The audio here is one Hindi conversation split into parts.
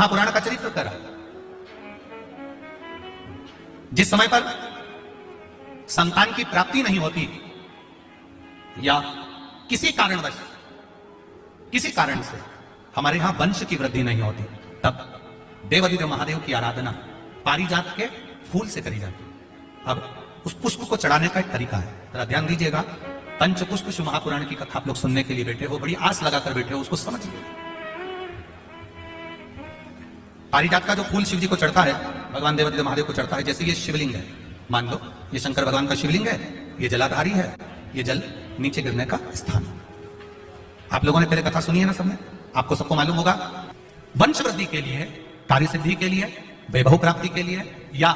महापुराण का चरित्र कर रहा है। जिस समय पर संतान की प्राप्ति नहीं होती या किसी कारण से हमारे यहां वंश की वृद्धि नहीं होती, तब देवादिदेव महादेव की आराधना पारिजात के फूल से करी जाती है। अब उस पुष्प को चढ़ाने का एक तरीका है, जरा ध्यान दीजिएगा। पंचपुष्प शिव महापुराण की कथा आप लोग सुनने के लिए बैठे हो, बड़ी आस लगाकर बैठे हो, उसको समझिए। पारिजात का जो फूल शिव जी को चढ़ता है, भगवान देवादिदेव महादेव को चढ़ता है, जैसे ये शिवलिंग है, मान लो ये शंकर भगवान का शिवलिंग है, ये जलाधारी है, ये जल नीचे गिरने का स्थान। आप लोगों ने पहले कथा सुनी है ना सबने, आपको सबको मालूम होगा। वंश वृद्धि के लिए, कार्य सिद्धि के लिए, वैभव प्राप्ति के लिए या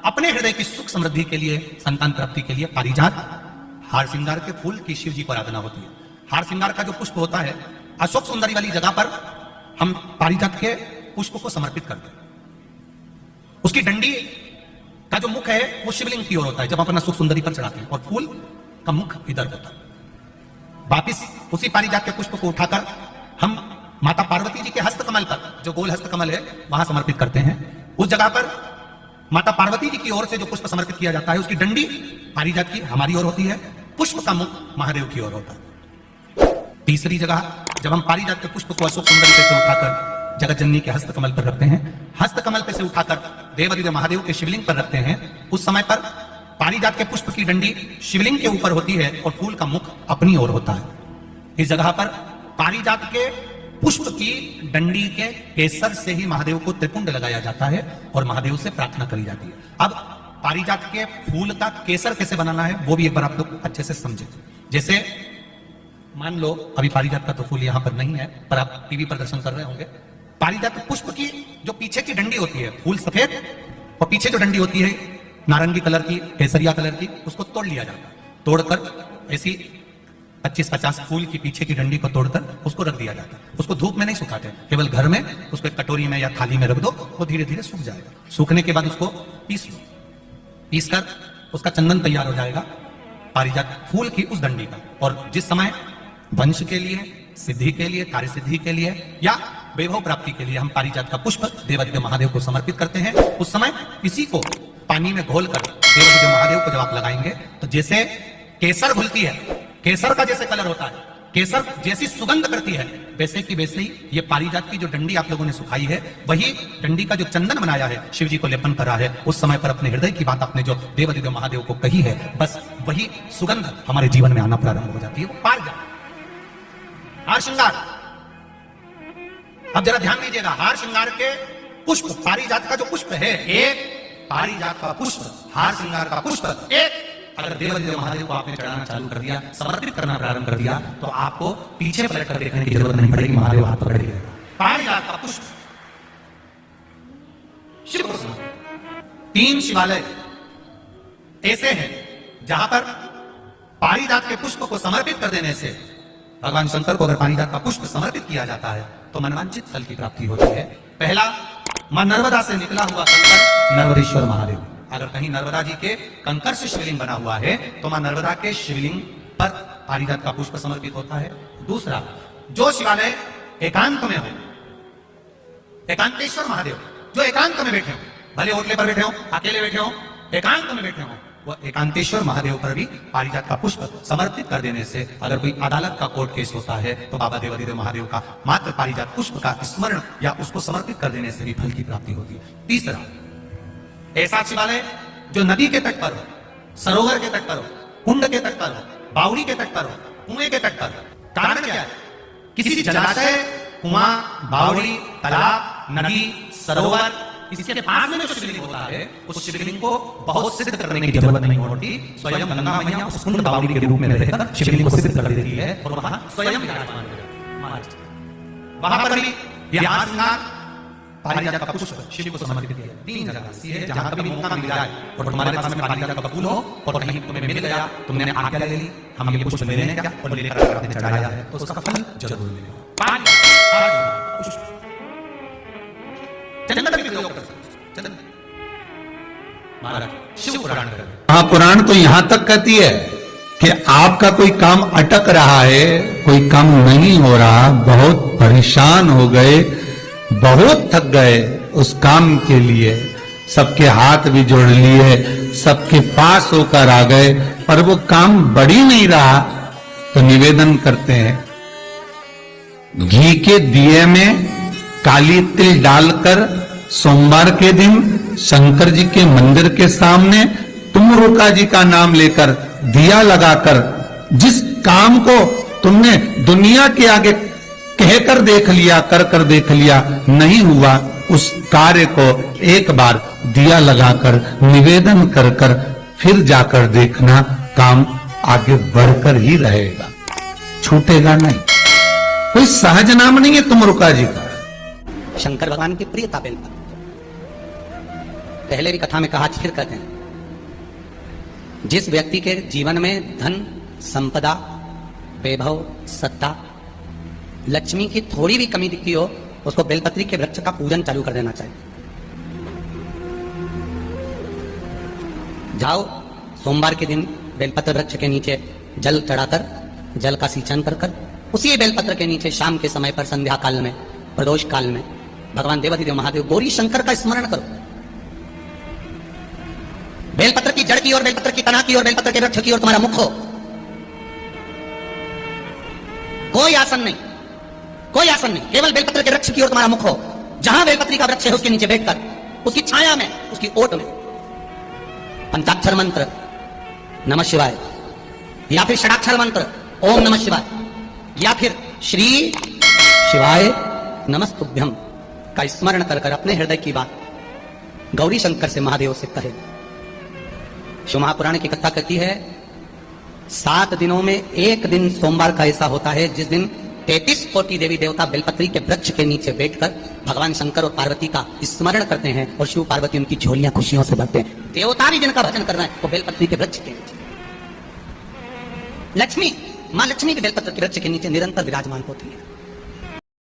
अपने हृदय की सुख समृद्धि के लिए, संतान प्राप्ति के लिए पारिजात हार श्रृंगार के फूल की शिव जी को आराधना होती है। हार श्रृंगार का जो पुष्प होता है, अशोक सुंदरी वाली जगह पर हम पारिजात के पुष्प को समर्पित करते हैं। उसकी डंडी का जो मुख है वो शिवलिंग की ओर होता है जब अपना सुख सुंदरी पर चढ़ाते हैं, और फूल का मुख इधर होता है। वापिस उसी पारिजात के पुष्प को उठाकर हम माता पार्वती जी के हस्तकमल पर, जो गोल हस्तकमल है, वहां समर्पित करते हैं। उस जगह पर माता पार्वती जी की ओर से जो पुष्प समर्पित किया जाता है, उसकी डंडी पारिजात की हमारी ओर होती है, पुष्प का मुख महादेव की ओर होता है। तीसरी जगह जब हम पारिजात के पुष्प को अशोक सुंदरी से उठाकर जगत जननी के हस्तकमल पर रखते हैं, हस्तकमल पे से उठाकर देवादिदेव महादेव के शिवलिंग पर रखते हैं, उस समय पर पारिजात के पुष्प की डंडी शिवलिंग के ऊपर होती है और फूल का मुख अपनी ओर होता है। इस जगह पर पारिजात के पुष्प की डंडी के केसर से ही महादेव को त्रिपुंड लगाया जाता है और महादेव से प्रार्थना करी जाती है। अब पारिजात के फूल का केसर कैसे बनाना है वो भी एक बार आप लोग अच्छे से समझे। जैसे मान लो अभी पारिजात का तो फूल यहां पर नहीं है, पर आप टीवी पर दर्शन कर रहे होंगे। पारिजात पुष्प की जो पीछे की डंडी होती है, फूल सफेद और पीछे जो डंडी होती है नारंगी कलर की, केसरिया कलर की, उसको तोड़ लिया जाता है। तोड़कर ऐसी 25-50 फूल की पीछे की डंडी को तोड़कर उसको रख दिया जाता है। उसको धूप में नहीं सुखाते, केवल घर में उसको एक कटोरी में या थाली में रख दो, वो धीरे धीरे सूख जाएगा। सूखने के बाद उसको पीस लो, पीसकर उसका चंदन तैयार हो जाएगा पारिजात फूल की उस डंडी का। और जिस समय वंश के लिए, सिद्धि के लिए, कार्य सिद्धि के लिए या वैभव प्राप्ति के लिए हम पारिजात का पुष्प देवादिदेव महादेव को समर्पित करते हैं, उस समय इसी को पानी में घोलकर देवादिदेव महादेव को जब आप लगाएंगे तो जैसे केसर घुलती है, केसर का जैसे कलर होता है, केसर जैसी सुगंध करती है, वैसे की वैसे ही ये पारिजात की जो डंडी आप लोगों ने सुखाई है, वही डंडी का जो चंदन बनाया है, शिव जी को लेपन करा है, उस समय पर अपने हृदय की बात आपने जो देवादिदेव महादेव को कही है, बस वही सुगंध हमारे जीवन में आना प्रारंभ हो जाती है। वो पारिजात हार श्रृंगार। अब जरा ध्यान दीजिएगा, हार श्रृंगार के पुष्प, पारिजात का जो पुष्प है, एक पारिजात का पुष्प, हार श्रृंगार का पुष्प एक, अगर देवादिदेव महादेव को आपने चढ़ाना चालू कर दिया, समर्पित करना प्रारंभ कर दिया, तो आपको पीछे पलट कर देखने की जरूरत नहीं पड़ेगी, महादेव हाथ पकड़ लेगा। पारिजात का पुष्प शिव को समर्पित। 3 शिवालय ऐसे हैं जहां पर पारिजात के पुष्प को समर्पित कर देने से भगवान शंकर को अगर पारिजात का पुष्प समर्पित किया जाता है तो मनवांछित फल की प्राप्ति होती है। पहला, मां नर्मदा से निकला हुआ कंकर नर्मदेश्वर महादेव। अगर कहीं नर्मदा जी के कंकर से शिवलिंग बना हुआ है तो मां नर्मदा के शिवलिंग पर पारिजात का पुष्प समर्पित होता है। दूसरा, जो शिवालय एकांत में हो, एकांतेश्वर महादेव जो एकांत में बैठे हो, भले होटले पर बैठे हो, अकेले बैठे हो, एकांत में बैठे हो, वह एकांतेश्वर महादेव पर भी पारिजात का पुष्प समर्पित कर देने से, अगर कोई अदालत का कोर्ट केस होता है तो बाबा देवादिदेव महादेव का मात्र पारिजात पुष्प का स्मरण या उसको समर्पित कर देने से भी फल की प्राप्ति होती है। तीसरा, ऐसा शिवालय जो नदी के तट पर हो, सरोवर के तट पर हो, कुंड के तट पर हो, बावड़ी के तट पर हो, कुएं के तट पर हो। कारण क्या है? किसी जलाशय, कुआं, बावड़ी, तालाब, नदी, सरोवर, इसके पास में जो शिवलिंग होता है, उस शिवलिंग को बहुत सिद्ध करने की जरूरत नहीं होती। स्वयं गंगा मैया उस कुंड बावड़ी के रूप में रहकर शिवलिंग को सिद्ध कर देती है और वहां स्वयं विराजमान है। वहां पर भी यह हार श्रृंगार पारिजात का पुष्प शिव को समर्पित किया। 3 जगह ऐसी है जहां कभी मौका मिल जाए और तुम्हारे पास में पारिजात का फूल हो और कहीं तुम्हें मिल गया, तुमने आज्ञा ले ली, हम ये पुष्प ले लें क्या, और लेकर आपने चढ़ाया है, तो उसका फल जरूर मिलेगा। महापुराण तो यहां तक कहती है कि आपका कोई काम अटक रहा है, कोई काम नहीं हो रहा, बहुत परेशान हो गए, बहुत थक गए उस काम के लिए, सबके हाथ भी जोड़ लिए, सबके पास होकर आ गए, पर वो काम बढ़ ही नहीं रहा। तो निवेदन करते हैं, घी के दिए में काली तिल डालकर सोमवार के दिन शंकर जी के मंदिर के सामने तुमरुका जी का नाम लेकर दिया लगाकर, जिस काम को तुमने दुनिया के आगे कहकर देख लिया, कर देख लिया, नहीं हुआ, उस कार्य को एक बार दिया लगाकर निवेदन कर फिर जाकर देखना, काम आगे बढ़कर ही रहेगा, छूटेगा नहीं। कोई सहज नाम नहीं है तुमरुका जी का। शंकर भगवान की प्रियता बेलपत्र, पहले भी कथा में कहा, फिर कहते हैं, जिस व्यक्ति के जीवन में धन, संपदा, वैभव, सत्ता, लक्ष्मी की थोड़ी भी कमी दिखती हो, उसको बेलपत्री के वृक्ष का पूजन चालू कर देना चाहिए। जाओ सोमवार के दिन बेलपत्र वृक्ष के नीचे जल चढ़ाकर, जल का सिंचन कर उसी बेलपत्र के नीचे शाम के समय पर, संध्या काल में, प्रदोष काल में भगवान देवाधिदेव महादेव गौरी शंकर का स्मरण करो। बेलपत्र की जड़ की ओर, बेलपत्र की तना की ओर, बेलपत्र के वृक्ष की ओर तुम्हारा मुख हो। कोई आसन नहीं, कोई आसन नहीं, केवल बेलपत्र के वृक्ष की ओर तुम्हारा मुख हो। जहां बेलपत्री का वृक्ष है उसके नीचे बैठकर, उसकी छाया में, उसकी ओट में पंचाक्षर मंत्र नमः शिवाय, या फिर षडाक्षर मंत्र ओम नमः शिवाय, या फिर श्री शिवाय नमस्तुभ्यम का स्मरण कर अपने हृदय की बात गौरी शंकर से, महादेव से कहे। शिव महापुराण की कथा कहती है, 7 दिनों में एक दिन सोमवार का ऐसा होता है जिस दिन 33 कोटि देवी देवता बेलपत्री के वृक्ष के नीचे बैठकर भगवान शंकर और पार्वती का स्मरण करते हैं, और शिव पार्वती उनकी झोलियां खुशियों से भरते हैं। देवता भी जिनका भजन करना है वो बेलपत्री के वृक्ष के नीचे। लक्ष्मी, मां लक्ष्मी भी बेलपत्र के वृक्ष के नीचे निरंतर विराजमान होती है।